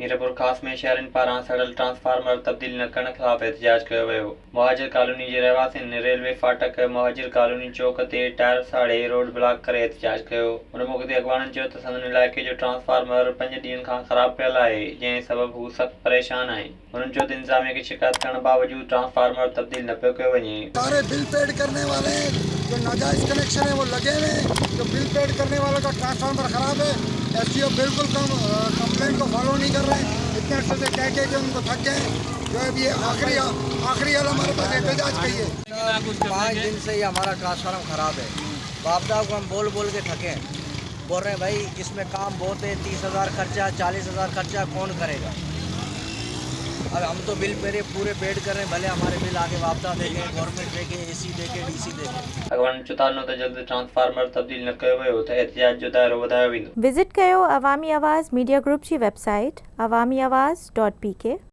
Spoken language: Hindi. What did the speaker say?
मीरपुर ख़ास में शहरनि पारां सड़ल ट्रांसफार्मर तब्दील न करण ख़िलाफ़ एहतजाज कयो वियो। मुहाजिर कॉलोनी जे रहवासियुनि रेलवे फाटक मुहाजिर कॉलोनी चौक ते टायर साड़े रोड ब्लॉक करे एहतजाज कयो। उन मौक़े ते अॻवाननि चयो त संदनि इलाइक़े जो ट्रांसफार्मर 5 ॾींहनि खां ख़राब पियल आहे, जंहिं सबबि हू सख़्त परेशान आहिनि। उन्हनि चयो त इंतज़ामिया खे शिकायत करण बावजूद ट्रांसफार्मर तब्दील न पियो कयो वञे। सारे बिल पेड करने वाले जो नाजायज कनेक्शन है वो लगे हुए, जो बिल पेड करने वालों का ट्रांसफार्मर खराब है। एसडीओ बिल्कुल कंप्लेंट को फॉलो नहीं कर रहे हैं। इतने अर्से से कह के उनको थक गए। जो है ये आखिरी वाला हमारे पास एहतजाज कही है। 5 दिन से ही हमारा ट्रांसफार्मर खराब है। बापदा को हम बोल के थके हैं। बोल रहे हैं भाई इसमें काम बहुत है, 30,000 खर्चा, 40,000 खर्चा कौन करेगा। अब हम तो बिल मेरे पूरे पेड कर रहे हैं, भले हमारे बिल आगे वापदा देंगे, गवर्नमेंट देंगे, एसी देंगे, डीसी देंगे। अॻवाननि चेतावनी त जल्द ट्रांसफार्मर तब्दील न कयो वियो त एहतजाज जो दायरो वधायो वेंदो। विज़िट कयो अवामी आवाज़ मीडिया ग्रुप जी वेबसाइट awamiawaz.pk